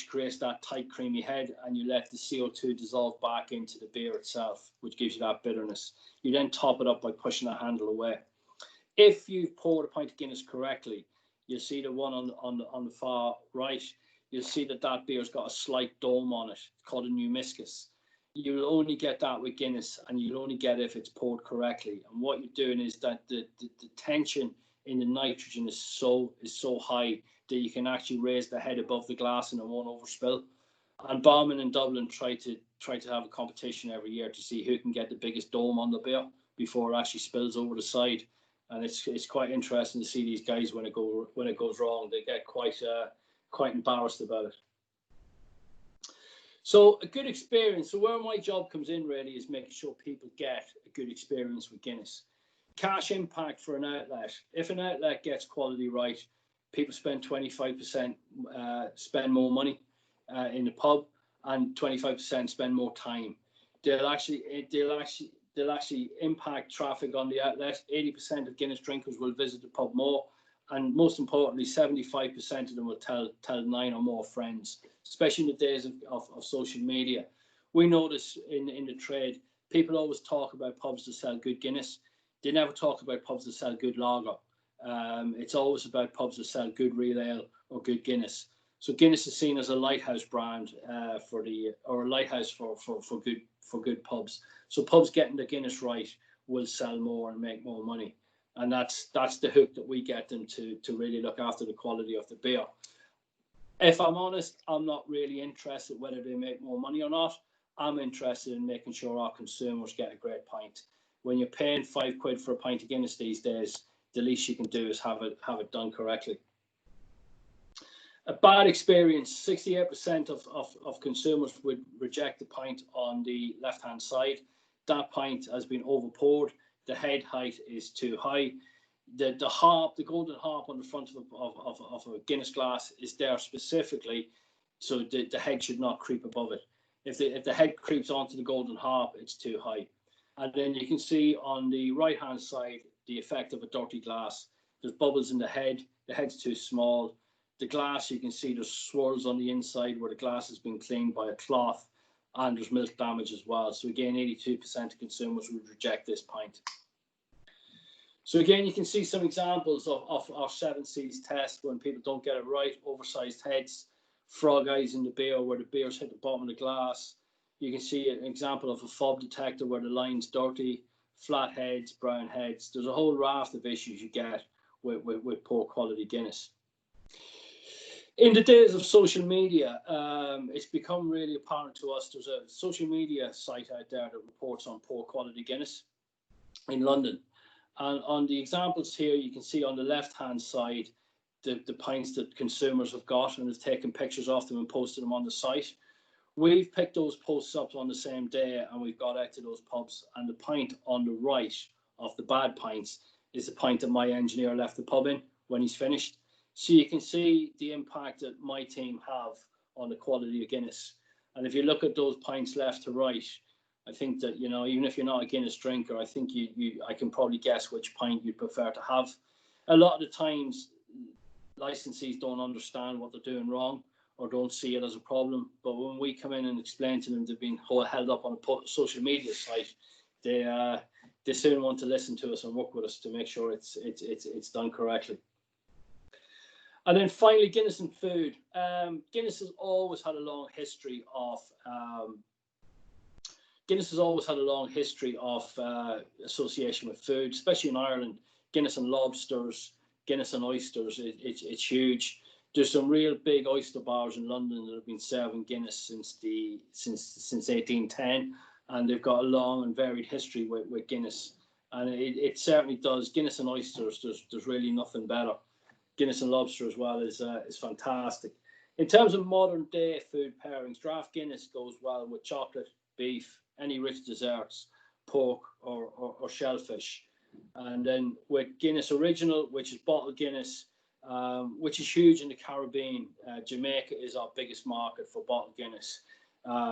creates that tight, creamy head, and you let the CO2 dissolve back into the beer itself, which gives you that bitterness. You then top it up by pushing the handle away. If you've poured a pint of Guinness correctly, you'll see the one on the far right. You'll see that beer's got a slight dome on it. It's called a pneumiscus. You'll only get that with Guinness, and you'll only get it if it's poured correctly. And what you're doing is that the tension in the nitrogen is so high that you can actually raise the head above the glass and it won't overspill. And Barman in Dublin try to have a competition every year to see who can get the biggest dome on the beer before it actually spills over the side. And it's quite interesting to see these guys when it goes wrong. They get quite embarrassed about it. So a good experience. So where my job comes in really is making sure people get a good experience with Guinness. Cash impact for an outlet. If an outlet gets quality right, people spend 25% spend more money in the pub, and 25% spend more time. They'll actually impact traffic on the outlet. 80% of Guinness drinkers will visit the pub more, and most importantly, 75% of them will tell 9 or more friends. Especially in the days of social media, We notice in the trade, people always talk about pubs that sell good Guinness. They never talk about pubs that sell good lager. It's always about pubs that sell good real ale or good Guinness. So Guinness is seen as a lighthouse brand or a lighthouse for good pubs. So pubs getting the Guinness right will sell more and make more money, and that's the hook that we get them to really look after the quality of the beer. If I'm honest, I'm not really interested whether they make more money or not. I'm interested in making sure our consumers get a great pint. When you're paying £5 for a pint of Guinness these days, the least you can do is have it done correctly. A bad experience, 68% of consumers would reject the pint on the left-hand side. That pint has been over-poured. The head height is too high. The golden harp on the front of a Guinness glass is there specifically so the head should not creep above it. If the head creeps onto the golden harp, it's too high. And then you can see on the right-hand side the effect of a dirty glass. There's bubbles in the head's too small. The glass, you can see there's swirls on the inside where the glass has been cleaned by a cloth, and there's milk damage as well. So again, 82% of consumers would reject this pint. So again, you can see some examples of our 7 C's test when people don't get it right. Oversized heads, frog eyes in the beer where the beer's hit the bottom of the glass. You can see an example of a fob detector where the line's dirty, flat heads, brown heads. There's a whole raft of issues you get with poor quality Guinness. In the days of social media, it's become really apparent to us. There's a social media site out there that reports on poor quality Guinness in London. And on the examples here, you can see on the left-hand side the pints that consumers have got and have taken pictures of them and posted them on the site. We've picked those posts up on the same day and we've got out to those pubs. And the pint on the right of the bad pints is the pint that my engineer left the pub in when he's finished. So you can see the impact that my team have on the quality of Guinness. And if you look at those pints left to right, I think that, you know, even if you're not a Guinness drinker, I think I can probably guess which pint you'd prefer to have. A lot of the times, licensees don't understand what they're doing wrong or don't see it as a problem. But when we come in and explain to them they've been held up on a social media site, they soon want to listen to us and work with us to make sure it's done correctly. And then finally, Guinness and food. Guinness has always had a long history of association with food, especially in Ireland. Guinness and lobsters, Guinness and oysters. It's huge. There's some real big oyster bars in London that have been serving Guinness since 1810, and they've got a long and varied history with Guinness. And it certainly does. Guinness and oysters. There's really nothing better. Guinness and lobster as well is fantastic. In terms of modern day food pairings, draft Guinness goes well with chocolate, beef, any rich desserts, pork or shellfish. And then with Guinness Original, which is bottled Guinness, which is huge in the Caribbean. Jamaica is our biggest market for bottled Guinness.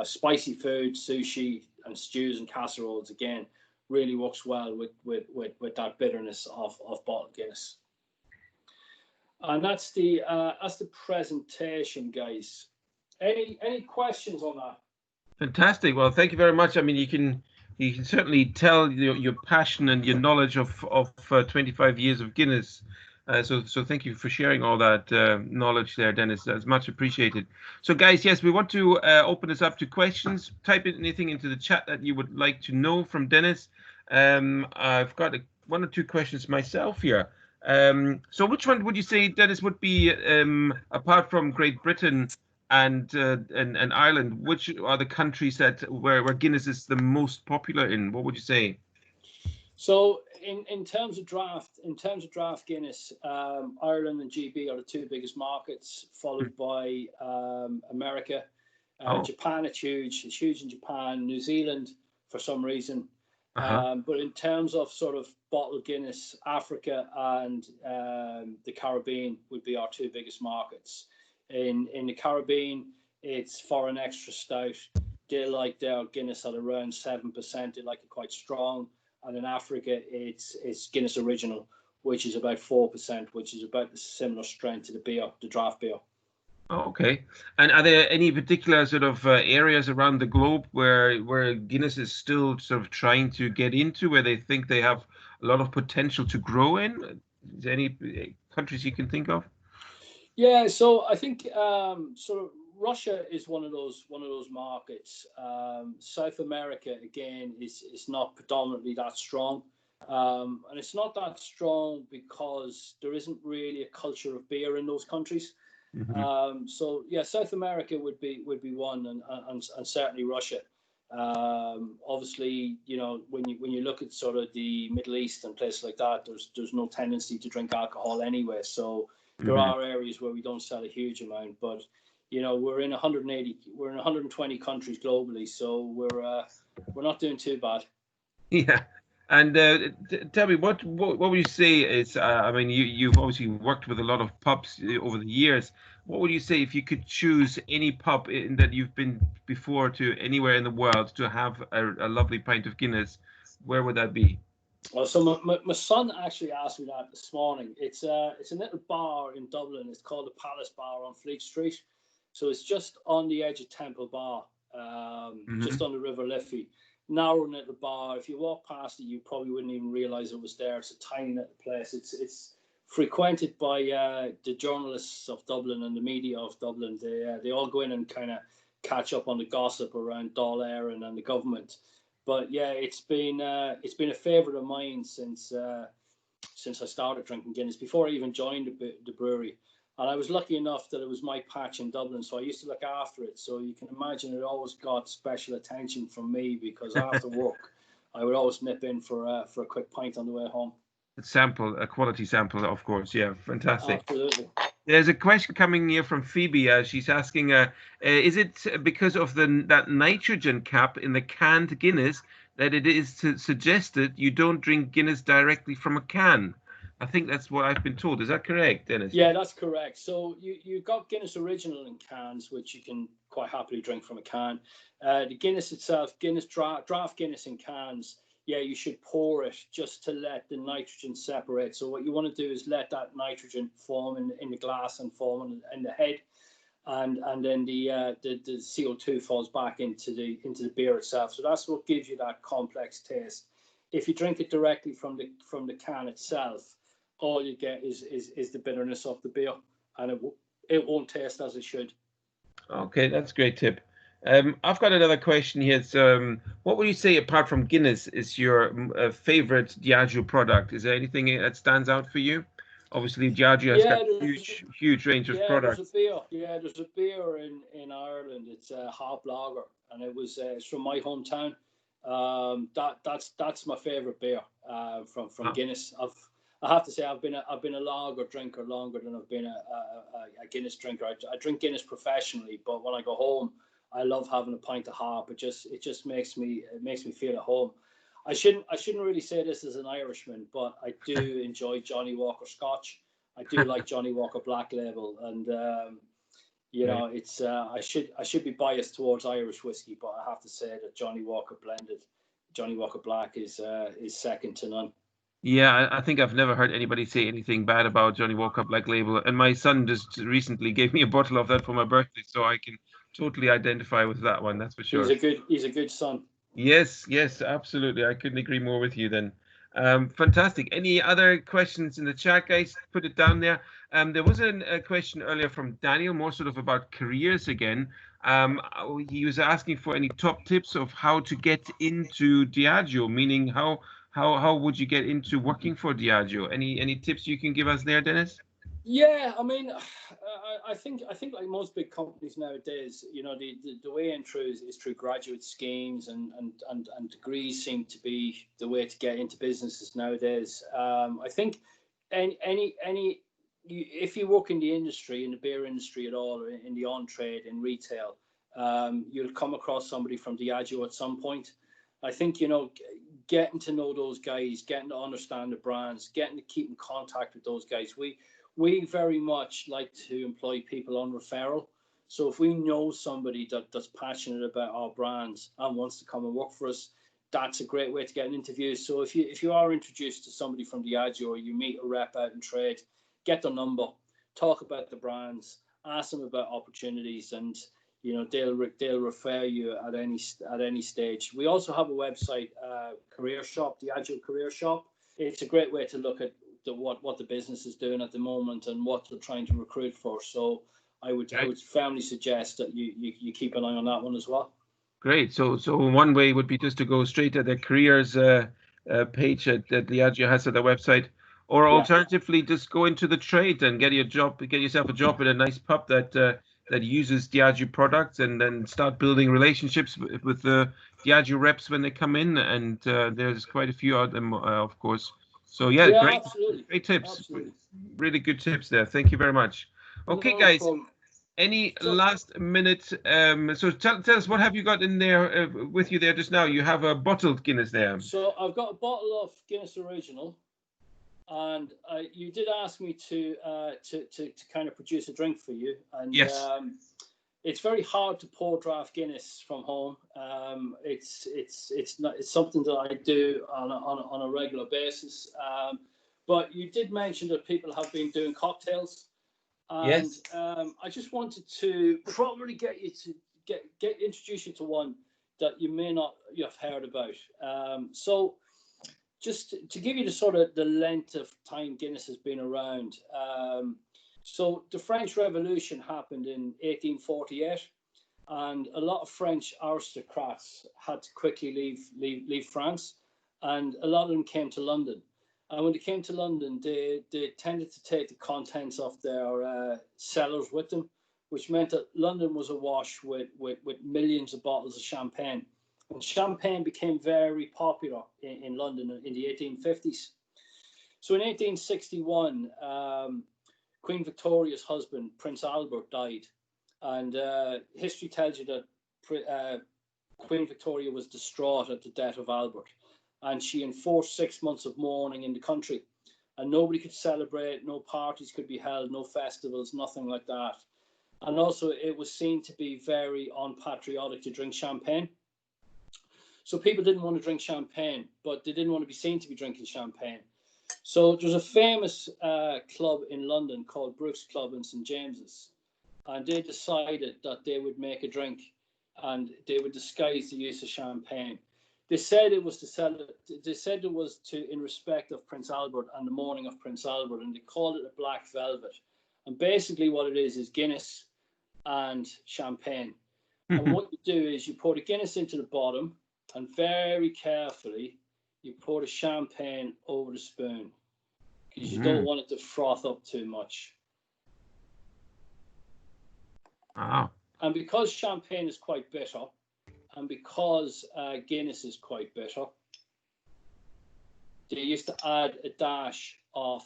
Spicy food, sushi and stews and casseroles, again, really works well with that bitterness of bottled Guinness. And that's the presentation, guys. Any questions on that? Fantastic. Well, thank you very much. I mean, you can certainly tell your passion and your knowledge of 25 years of Guinness. So thank you for sharing all that knowledge there, Denis. That's much appreciated. So guys, yes, we want to open this up to questions. Type anything into the chat that you would like to know from Denis. I've got 1 or 2 questions myself here. So which one would you say, Denis, would be, apart from Great Britain and Ireland, which are the countries where Guinness is the most popular in? What would you say? So in terms of draft Guinness, Ireland and GB are the 2 biggest markets, followed by America. Japan, it's huge. It's huge in Japan. New Zealand, for some reason. But in terms of sort of bottled Guinness, Africa and the Caribbean would be our 2 biggest markets. In the Caribbean, it's Foreign Extra Stout. They like their Guinness at around 7%. They like it quite strong. And in Africa, it's Guinness Original, which is about 4%, which is about the similar strength to the draft beer. Oh, okay. And are there any particular sort of areas around the globe where Guinness is still sort of trying to get into, where they think they have a lot of potential to grow in? Is there any countries you can think of? Yeah, so I think sort of Russia is one of those markets. South America again is not predominantly that strong, and it's not that strong because there isn't really a culture of beer in those countries. Hmm. So yeah, South America would be one, and certainly Russia. Obviously, when you look at sort of the Middle East and places like that, there's no tendency to drink alcohol anyway. So there Hmm. are areas where we don't sell a huge amount, but we're in 120 countries globally, so we're not doing too bad. Yeah. And tell me, what would you say is, I mean, you've obviously worked with a lot of pubs over the years. What would you say if you could choose any pub that you've been before to anywhere in the world to have a lovely pint of Guinness? Where would that be? Well, so my son actually asked me that this morning. It's a little bar in Dublin. It's called the Palace Bar on Fleet Street. So it's just on the edge of Temple Bar, just Hmm. on the River Liffey. Narrow little bar. If you walk past it, you probably wouldn't even realise it was there. It's a tiny little place. It's frequented by the journalists of Dublin and the media of Dublin. They all go in and kind of catch up on the gossip around Dáil Éireann and the government. But yeah, it's been a favourite of mine since I started drinking Guinness before I even joined the brewery. And I was lucky enough that it was my patch in Dublin, so I used to look after it. So you can imagine it always got special attention from me because after work, I would always nip in for a quick pint on the way home. Sample, a quality sample, of course. Yeah, fantastic. Absolutely. There's a question coming here from Phoebe. She's asking, is it because of that nitrogen cap in the canned Guinness that it is suggested you don't drink Guinness directly from a can? I think that's what I've been told. Is that correct, Dennis? Yeah, that's correct. So you got Guinness Original in cans, which you can quite happily drink from a can. The Guinness itself, Guinness draft Guinness in cans. Yeah, you should pour it just to let the nitrogen separate. So what you want to do is let that nitrogen form in the glass and form in the head, and then the CO2 falls back into the beer itself. So that's what gives you that complex taste. If you drink it directly from the can itself, all you get is the bitterness of the beer, and it won't taste as it should. Okay, that's a great tip. I've got another question here. It's, what would you say, apart from Guinness, is your favorite Diageo product? Is there anything that stands out for you? Obviously, Diageo has got Yeah, huge range of there's a products. beer. Yeah, there's a beer in Ireland. It's a hop lager, and it's from my hometown. That's my favorite beer from Oh, Guinness. I have to say I've been a lager drinker longer than I've been a Guinness drinker. I drink Guinness professionally, but when I go home, I love having a pint of hop. It just makes me feel at home. I shouldn't really say this as an Irishman, but I do enjoy Johnny Walker Scotch. I do like Johnny Walker Black Label, and okay. it's I should be biased towards Irish whiskey, but I have to say that Johnny Walker Blended, Johnny Walker Black is second to none. Yeah, I think I've never heard anybody say anything bad about Johnny Walker Black Label, and my son just recently gave me a bottle of that for my birthday, so I can totally identify with that one. That's for sure. He's a good son. Yes, yes, absolutely. I couldn't agree more with you then. Fantastic. Any other questions in the chat, guys? Put it down there. There was a question earlier from Daniel, more sort of about careers again. He was asking for any top tips of how to get into Diageo, meaning how would you get into working for Diageo? Any tips you can give us there, Dennis? Yeah, I mean, I think like most big companies nowadays, the way in through is through graduate schemes, and degrees seem to be the way to get into businesses nowadays. I think any if you work in the industry, in the beer industry at all, or in the on trade, in retail, you'll come across somebody from Diageo at some point. I think getting to know those guys, getting to understand the brands, getting to keep in contact with those guys. We very much like to employ people on referral. So if we know somebody that's passionate about our brands and wants to come and work for us, that's a great way to get an interview. So if you are introduced to somebody from Diageo, or you meet a rep out in trade, get their number, talk about the brands, ask them about opportunities, and they'll refer you at any stage. We also have a website, Career Shop, the Agile Career Shop. It's a great way to look at what the business is doing at the moment and what they're trying to recruit for. So I would firmly suggest that you keep an eye on that one as well. Great. So one way would be just to go straight to the careers page that the Agile has at the website, or alternatively, just go into the trade and get yourself a job in a nice pub that uses Diageo products, and then start building relationships with the Diageo reps when they come in. And there's quite a few of them, of course. So great tips. Absolutely. Really good tips there. Thank you very much. Okay, guys. Any last minute? So tell us, what have you got in there with you there just now? You have a bottled Guinness there. So I've got a bottle of Guinness Original, and you did ask me to kind of produce a drink for you, and yes. It's very hard to pour draft Guinness from home. It's something that I do on a regular basis. But you did mention that people have been doing cocktails. And yes. I just wanted to probably get you to introduce you to one that you may not have heard about. So just to give you the length of time Guinness has been around. So the French Revolution happened in 1848, and a lot of French aristocrats had to quickly leave France, and a lot of them came to London. And when they came to London, they tended to take the contents of their cellars with them, which meant that London was awash with millions of bottles of champagne. And champagne became very popular in London in the 1850s. So in 1861, Queen Victoria's husband, Prince Albert, died. And history tells you that Queen Victoria was distraught at the death of Albert. And she enforced 6 months of mourning in the country, and nobody could celebrate, no parties could be held, no festivals, nothing like that. And also it was seen to be very unpatriotic to drink champagne. So people didn't want to drink champagne, but they didn't want to be seen to be drinking champagne. So there's a famous club in London called Brooks Club in St. James's, and they decided that they would make a drink and they would disguise the use of champagne. They said it was in respect of Prince Albert and the mourning of Prince Albert, and they called it a black velvet. And basically what it is Guinness and champagne. And what you do is you pour the Guinness into the bottom, and very carefully you pour the champagne over the spoon, because you don't want it to froth up too much. Wow. And because champagne is quite bitter, and because Guinness is quite bitter, they used to add a dash of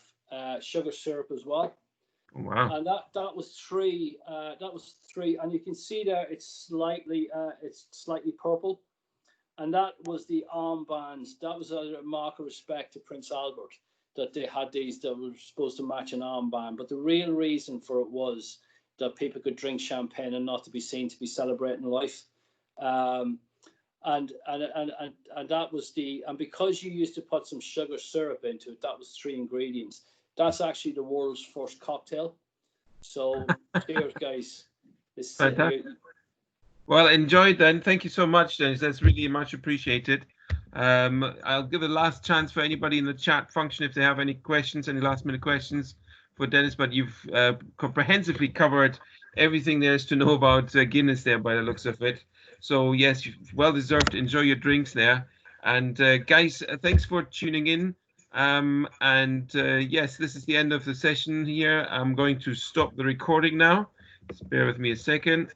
sugar syrup as well. Wow. And that was three. And you can see there it's slightly purple. And that was the armbands. That was a mark of respect to Prince Albert, that they had these that were supposed to match an armband. But the real reason for it was that people could drink champagne and not to be seen to be celebrating life. And that was and because you used to put some sugar syrup into it, that was 3 ingredients. That's actually the world's first cocktail. So cheers, guys. Well, enjoy then. Thank you so much, Dennis. That's really much appreciated. I'll give a last chance for anybody in the chat function if they have any questions, any last minute questions for Dennis, but you've comprehensively covered everything there is to know about Guinness there by the looks of it. So yes, well deserved. Enjoy your drinks there. And guys, thanks for tuning in. Yes, this is the end of the session here. I'm going to stop the recording now. Just bear with me a second.